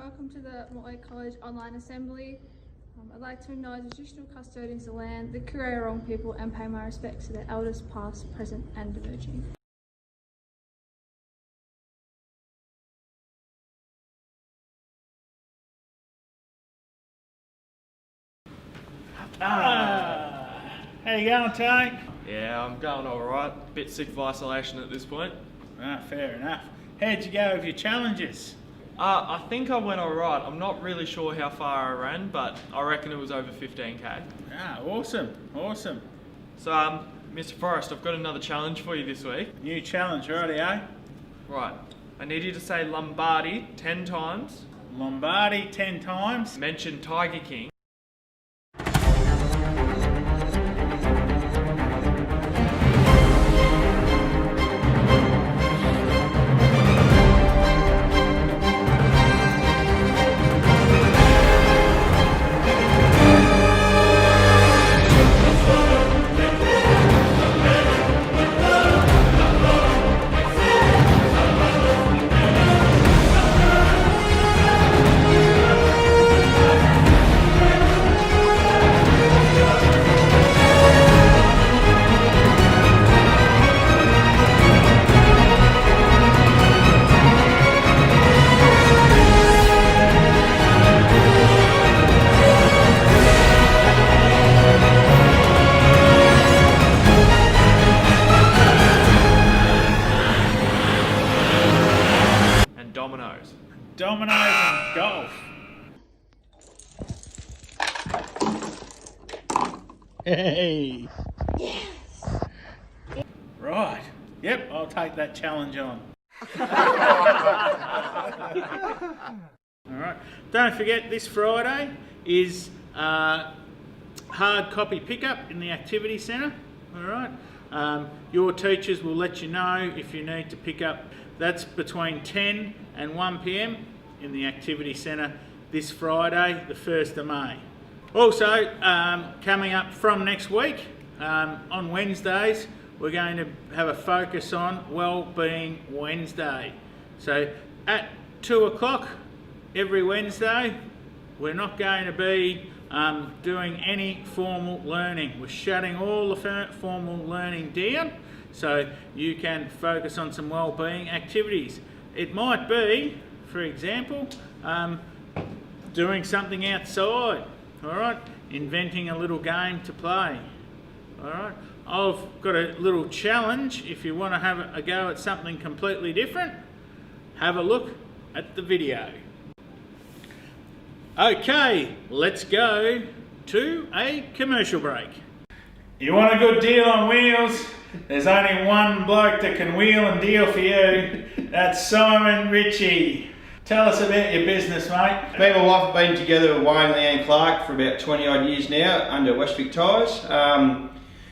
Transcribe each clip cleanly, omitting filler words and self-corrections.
welcome to the Mortlake College Online Assembly. I'd like to acknowledge the traditional custodians of the land, the Kurrawarong people, and pay my respects to their elders past, present and emerging. How you going, Tony? Yeah, I'm going alright. Bit sick of isolation at this point. Fair enough. How'd you go with your challenges? I think I went alright. I'm not really sure how far I ran, but I reckon it was over 15k. Awesome. So, Mr. Forrest, I've got another challenge for you this week. New challenge, rightio. Right. I need you to say Lombardi 10 times. Lombardi 10 times. Mention Tiger King. Dominoes and golf. Hey. Yes. Right. Yep, I'll take that challenge on. Alright. Don't forget, this Friday is hard copy pickup in the activity centre. Alright. Your teachers will let you know if you need to pick up. That's between 10 and 1 p.m. in the activity centre this Friday, the 1st of May. Also, coming up from next week, on Wednesdays, we're going to have a focus on Wellbeing Wednesday. So at 2 o'clock every Wednesday, we're not going to be doing any formal learning. We're shutting all the formal learning down so you can focus on some wellbeing activities. It might be, for example, doing something outside, all right? Inventing a little game to play, all right? I've got a little challenge. If you want to have a go at something completely different, have a look at the video. Okay, let's go to a commercial break. You want a good deal on wheels? There's only one bloke that can wheel and deal for you. That's Simon Ritchie. Tell us about your business, mate. Me and my wife have been together with Wayne, Leanne Clark for about 20 odd years now under Westvic Tyres.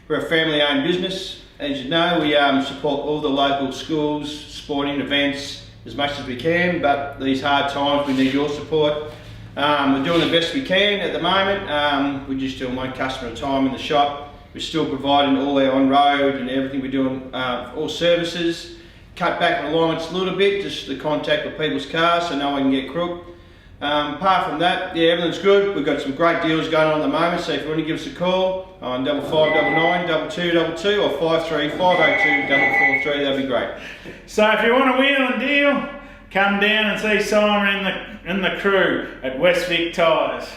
We're a family owned business. As you know, we support all the local schools, sporting events as much as we can, but these hard times we need your support. We're doing the best we can at the moment. We're just doing one customer at a time in the shop. We're still providing all our on-road and everything we're doing, all services. Cut back on alignments a little bit, just the contact with people's cars so no one can get crooked. Apart from that, yeah, everything's good. We've got some great deals going on at the moment, so if you want to give us a call on 5599 2222 or 53 502 443, that'd be great. So if you want to wheel and deal, come down and see Simon and the crew at Westvic Tyres.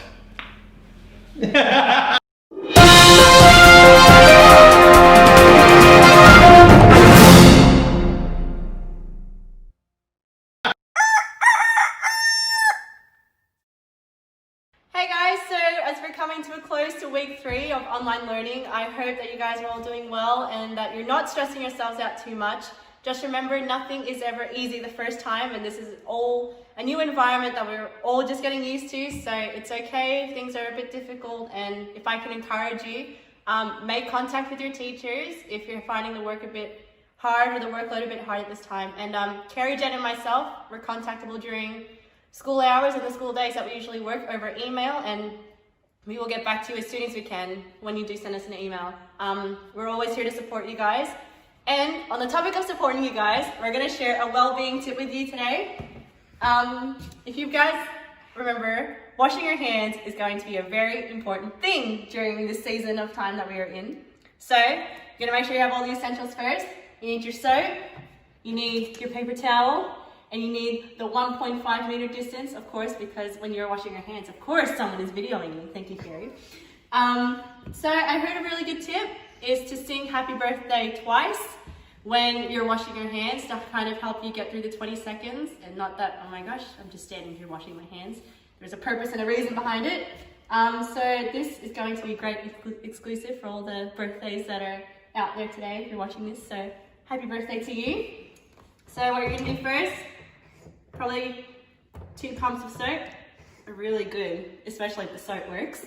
Hey guys, so as we're coming to a close to week 3 of online learning, I hope that you guys are all doing well and that you're not stressing yourselves out too much. Just remember, nothing is ever easy the first time, and this is all a new environment that we're all just getting used to, so it's okay if things are a bit difficult. And if I can encourage you, make contact with your teachers if you're finding the work a bit hard or the workload a bit hard at this time. And Carrie, Jen and myself, we're contactable during school hours and the school days that we usually work over email, and we will get back to you as soon as we can when you do send us an email. We're always here to support you guys. And on the topic of supporting you guys, we're going to share a well-being tip with you today. If you guys remember, washing your hands is going to be a very important thing during this season of time that we are in. So, you're gonna make sure you have all the essentials first. You need your soap, you need your paper towel, and you need the 1.5 meter distance, of course, because when you're washing your hands, of course, someone is videoing you. Thank you, Carrie. So I heard a really good tip is to sing happy birthday twice when you're washing your hands to kind of help you get through the 20 seconds and not that, oh my gosh, I'm just standing here washing my hands. There's a purpose and a reason behind it. So this is going to be great exclusive for all the birthdays that are out there today if you're watching this. So happy birthday to you. So what you're gonna do first, probably 2 pumps of soap are really good, especially if the soap works.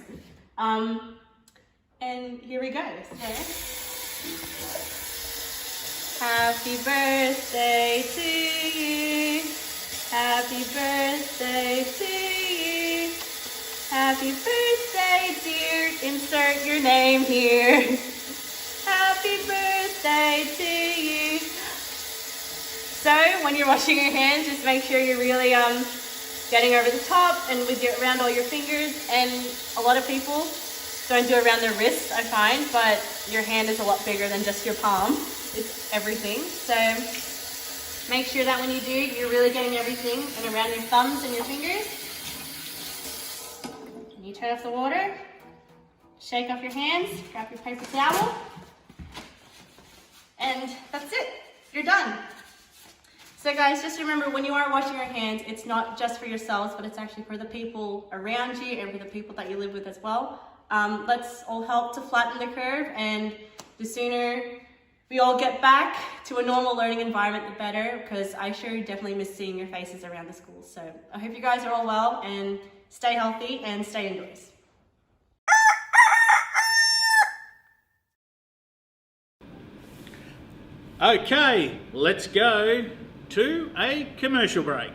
And here we go. So, happy birthday to you. Happy birthday to you. Happy birthday, dear. Insert your name here. Happy birthday to you. So when you're washing your hands, just make sure you're really getting over the top and around all your fingers. And a lot of people don't do it around their wrists, I find, but your hand is a lot bigger than just your palm. It's everything. So make sure that when you do, you're really getting everything and around your thumbs and your fingers. And you turn off the water, shake off your hands, grab your paper towel, and that's it. You're done. So guys, just remember when you are washing your hands, it's not just for yourselves, but it's actually for the people around you and for the people that you live with as well. Let's all help to flatten the curve, and the sooner we all get back to a normal learning environment, the better, because I sure definitely miss seeing your faces around the school. So I hope you guys are all well, and stay healthy and stay indoors. Okay, let's go to a commercial break.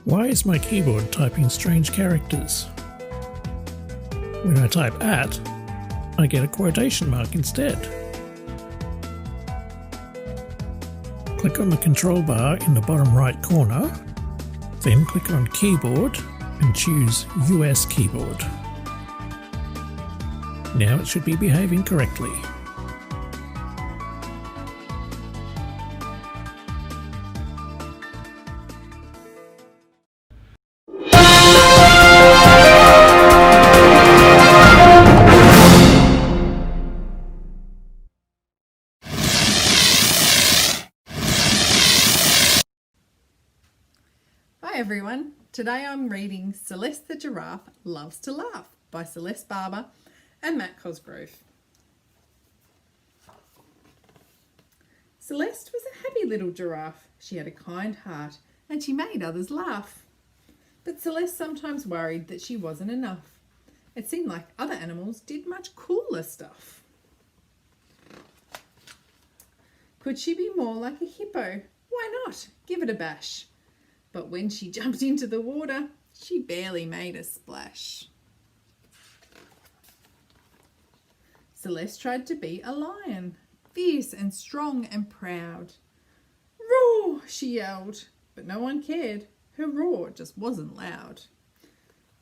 Why is my keyboard typing strange characters? When I type at, I get a quotation mark instead. Click on the control bar in the bottom right corner, then click on Keyboard and choose US Keyboard. Now it should be behaving correctly. Hi everyone, today I'm reading Celeste the Giraffe Loves to Laugh by Celeste Barber and Matt Cosgrove. Celeste was a happy little giraffe. She had a kind heart and she made others laugh. But Celeste sometimes worried that she wasn't enough. It seemed like other animals did much cooler stuff. Could she be more like a hippo? Why not? Give it a bash. But when she jumped into the water, she barely made a splash. Celeste tried to be a lion, fierce and strong and proud. Roar, she yelled, but no one cared. Her roar just wasn't loud.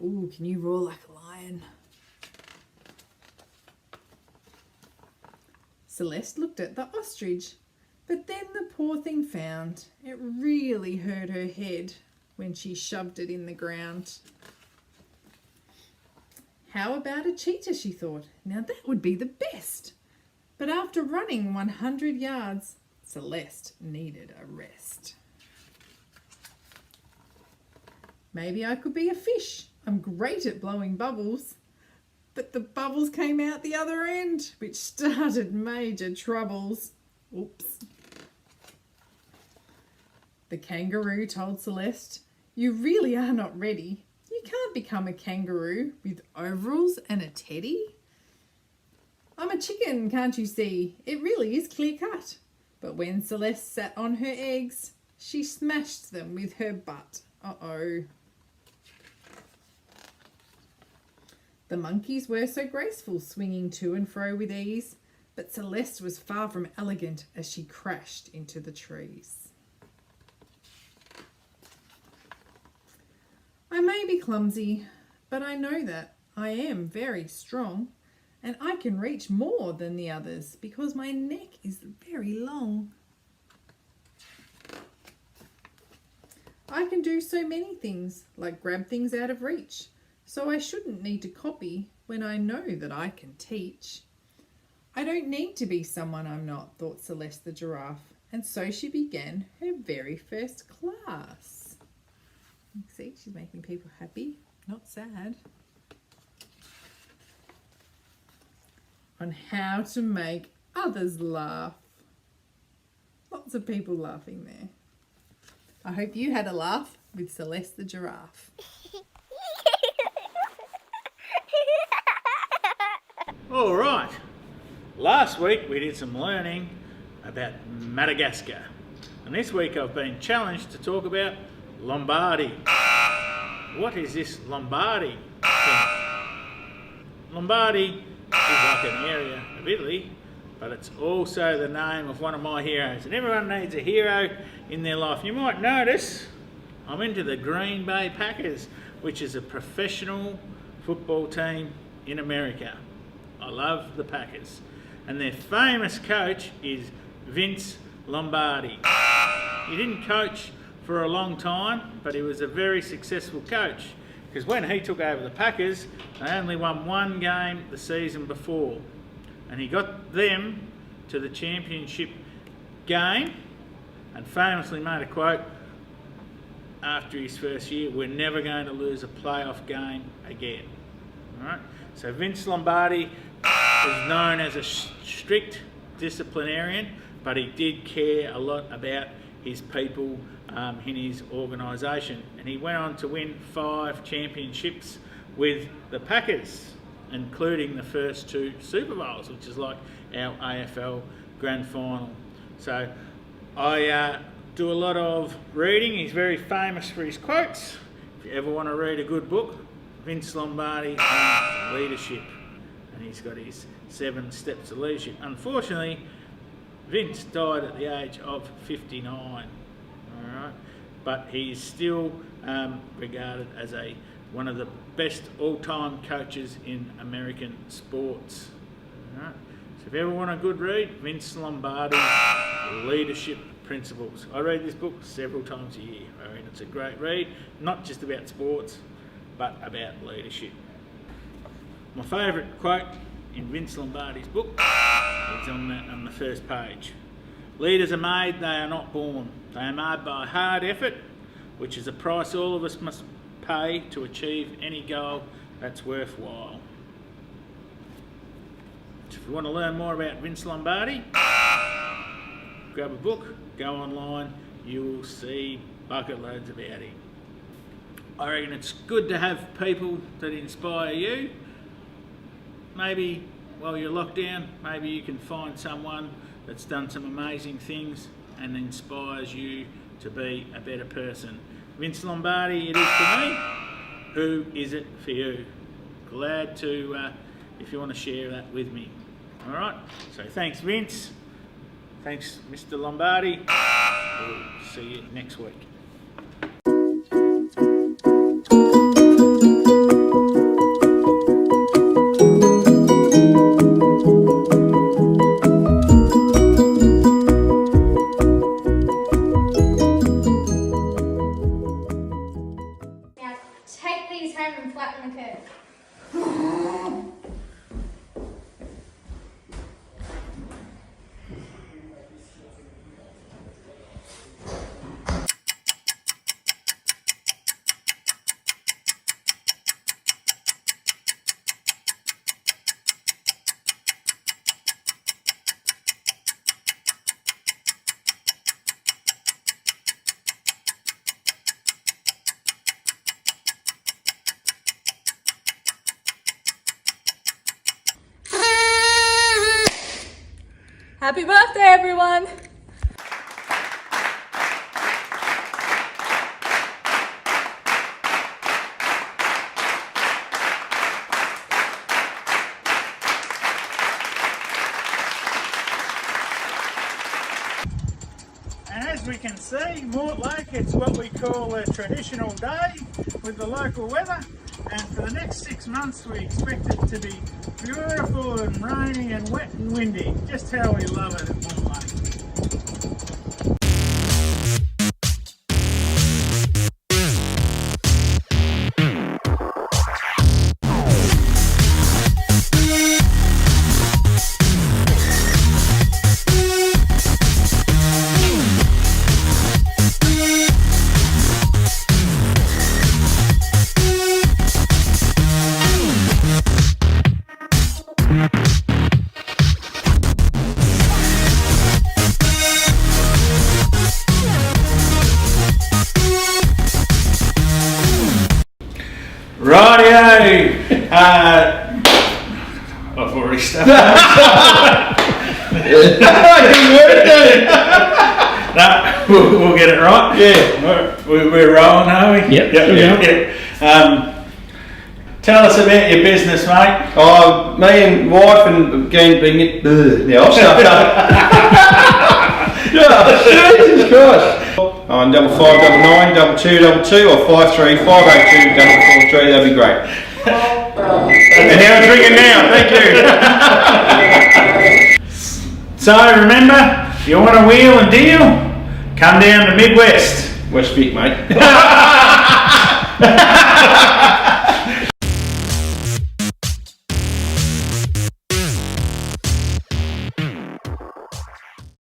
Ooh, can you roar like a lion? Celeste looked at the ostrich. But then the poor thing found it really hurt her head when she shoved it in the ground. How about a cheetah, she thought. Now that would be the best. But after running 100 yards, Celeste needed a rest. Maybe I could be a fish. I'm great at blowing bubbles. But the bubbles came out the other end, which started major troubles. Oops. The kangaroo told Celeste, "You really are not ready. You can't become a kangaroo with overalls and a teddy. I'm a chicken, can't you see? It really is clear cut." But when Celeste sat on her eggs, she smashed them with her butt. Uh-oh. The monkeys were so graceful, swinging to and fro with ease, but Celeste was far from elegant as she crashed into the trees. I may be clumsy, but I know that I am very strong, and I can reach more than the others because my neck is very long. I can do so many things, like grab things out of reach, so I shouldn't need to copy when I know that I can teach. I don't need to be someone I'm not, thought Celeste the giraffe, and so she began her very first class. See, she's making people happy, not sad. On how to make others laugh. Lots of people laughing there. I hope you had a laugh with Celeste the giraffe. All right. Last week we did some learning about Madagascar. And this week I've been challenged to talk about Lombardy. What is this Lombardy thing? Lombardy is like an area of Italy, but it's also the name of one of my heroes. And everyone needs a hero in their life. You might notice I'm into the Green Bay Packers, which is a professional football team in America. I love the Packers. And their famous coach is Vince Lombardi. He didn't coach for a long time, but he was a very successful coach, because when he took over the Packers, they only won one game the season before, and he got them to the championship game and famously made a quote after his first year: "We're never going to lose a playoff game again." All right? So Vince Lombardi was known as a strict disciplinarian, but he did care a lot about his people in his organisation, and he went on to win 5 championships with the Packers, including the first 2 Super Bowls, which is like our AFL Grand Final. So I do a lot of reading. He's very famous for his quotes. If you ever want to read a good book, Vince Lombardi on leadership, and he's got his 7 steps of leadership. Unfortunately, Vince died at the age of 59, all right, but he is still regarded as one of the best all-time coaches in American sports. All right. So if you ever want a good read, Vince Lombardi, Leadership Principles. I read this book several times a year. I mean, it's a great read, not just about sports, but about leadership. My favourite quote in Vince Lombardi's book is on the first page. "Leaders are made, they are not born. They are made by hard effort, which is a price all of us must pay to achieve any goal that's worthwhile." So if you want to learn more about Vince Lombardi, grab a book, go online, you will see bucket loads about him. I reckon it's good to have people that inspire you. Maybe while you're locked down, maybe you can find someone that's done some amazing things and inspires you to be a better person. Vince Lombardi, it is for me. Who is it for you? Glad to, if you want to share that with me. All right, so thanks Vince. Thanks Mr. Lombardi. We'll see you next week. Now take these home and flatten the curve. Happy birthday, everyone! And as we can see, Mortlake, it's what we call a traditional day with the local weather. And for the next 6 months, we expect it to be beautiful and rainy and wet and windy. Just how we love it at Mortlake. Rightio! I've already started. No, we'll get it right. Yeah. We're rolling, are we? Yep. Yep. Tell us about your business, mate. Oh, me and wife and again being it. Now I've stuffed up. Jesus Christ. On 5599 2222 or 53502 443, that'd be great. And now it's ringing now, thank you. So remember, if you want a wheel and deal, come down to Midwest. West Vic, mate.